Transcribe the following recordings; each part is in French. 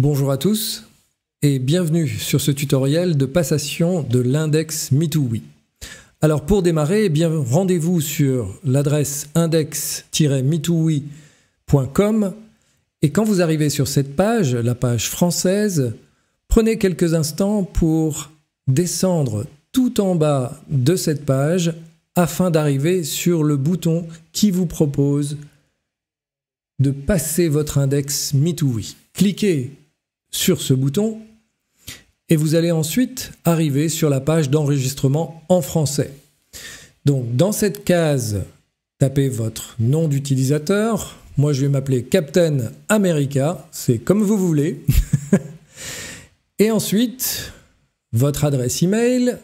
Bonjour à tous et bienvenue sur ce tutoriel de passation de l'index Me2We. Alors pour démarrer, rendez-vous sur l'adresse index-me2we.com et quand vous arrivez sur cette page, la page française, prenez quelques instants pour descendre tout en bas de cette page afin d'arriver sur le bouton qui vous propose de passer votre index Me2We. Cliquez sur ce bouton et vous allez ensuite arriver sur la page d'enregistrement en français. Donc dans cette case, tapez votre nom d'utilisateur. Moi je vais m'appeler Captain America, c'est comme vous voulez. Et ensuite, votre adresse email.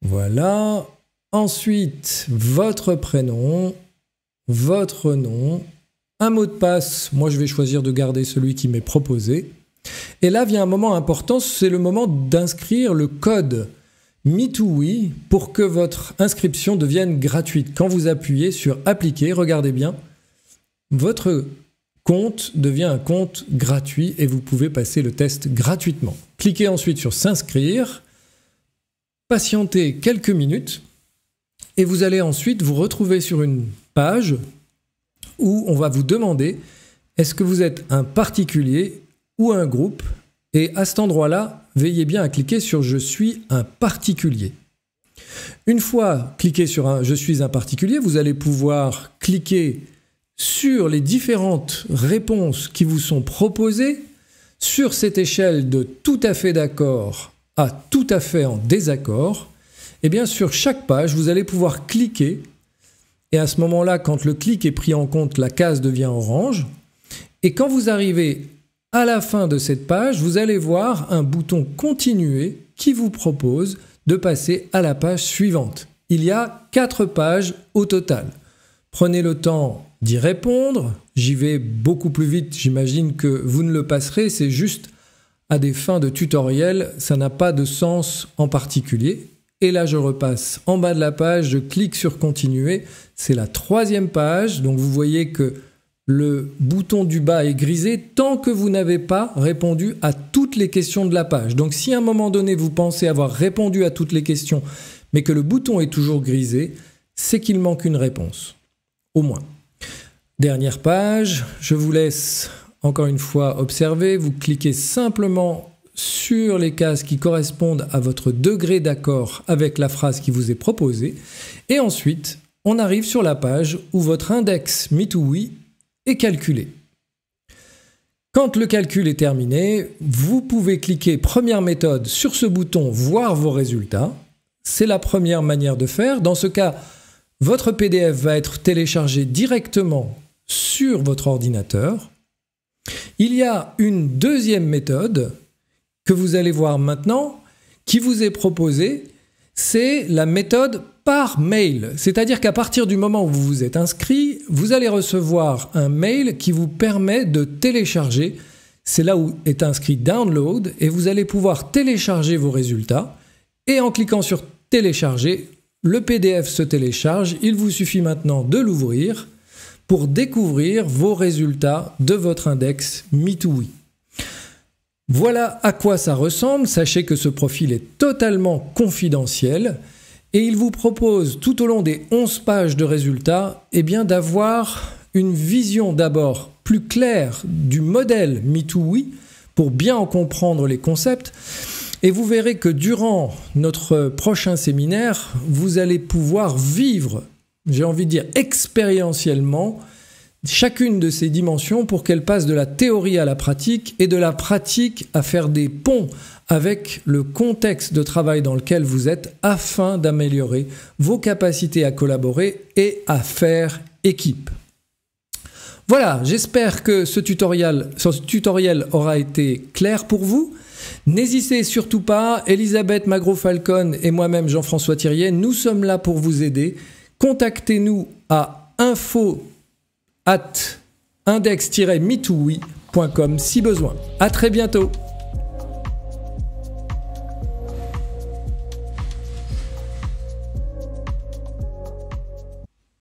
Voilà. Ensuite, votre prénom, votre nom. Un mot de passe, moi je vais choisir de garder celui qui m'est proposé. Et là vient un moment important, c'est le moment d'inscrire le code Me2We pour que votre inscription devienne gratuite. Quand vous appuyez sur Appliquer, regardez bien, votre compte devient un compte gratuit et vous pouvez passer le test gratuitement. Cliquez ensuite sur S'inscrire, patientez quelques minutes et vous allez ensuite vous retrouver sur une page où on va vous demander est-ce que vous êtes un particulier ou un groupe, et à cet endroit-là, veillez bien à cliquer sur « Je suis un particulier ». Une fois cliqué sur « Je suis un particulier », vous allez pouvoir cliquer sur les différentes réponses qui vous sont proposées sur cette échelle de tout à fait d'accord à tout à fait en désaccord. Et bien sur chaque page, vous allez pouvoir cliquer. Et à ce moment-là, quand le clic est pris en compte, la case devient orange. Et quand vous arrivez à la fin de cette page, vous allez voir un bouton « Continuer » qui vous propose de passer à la page suivante. Il y a 4 pages au total. Prenez le temps d'y répondre. J'y vais beaucoup plus vite, j'imagine que vous ne le passerez. C'est juste à des fins de tutoriel, ça n'a pas de sens en particulier. Et là, je repasse en bas de la page, je clique sur « Continuer ». C'est la 3e page, donc vous voyez que le bouton du bas est grisé tant que vous n'avez pas répondu à toutes les questions de la page. Donc si à un moment donné, vous pensez avoir répondu à toutes les questions, mais que le bouton est toujours grisé, c'est qu'il manque une réponse, au moins. Dernière page, je vous laisse encore une fois observer, vous cliquez simplement sur les cases qui correspondent à votre degré d'accord avec la phrase qui vous est proposée. Et ensuite, on arrive sur la page où votre index Me2We est calculé. Quand le calcul est terminé, vous pouvez cliquer première méthode sur ce bouton « Voir vos résultats ». C'est la première manière de faire. Dans ce cas, votre PDF va être téléchargé directement sur votre ordinateur. Il y a une deuxième méthode que vous allez voir maintenant, qui vous est proposée, c'est la méthode par mail. C'est-à-dire qu'à partir du moment où vous vous êtes inscrit, vous allez recevoir un mail qui vous permet de télécharger. C'est là où est inscrit Download et vous allez pouvoir télécharger vos résultats. Et en cliquant sur Télécharger, le PDF se télécharge. Il vous suffit maintenant de l'ouvrir pour découvrir vos résultats de votre index Me2We. Voilà à quoi ça ressemble. Sachez que ce profil est totalement confidentiel et il vous propose tout au long des 11 pages de résultats d'avoir une vision d'abord plus claire du modèle Me2We pour bien en comprendre les concepts. Et vous verrez que durant notre prochain séminaire, vous allez pouvoir vivre, j'ai envie de dire expérientiellement, chacune de ces dimensions pour qu'elle passe de la théorie à la pratique et de la pratique à faire des ponts avec le contexte de travail dans lequel vous êtes afin d'améliorer vos capacités à collaborer et à faire équipe. Voilà, j'espère que ce tutoriel aura été clair pour vous. N'hésitez surtout pas, Elisabeth Magro-Falcon et moi-même Jean-François Thiriet, nous sommes là pour vous aider. Contactez-nous à info@index-me2we.com si besoin. À très bientôt.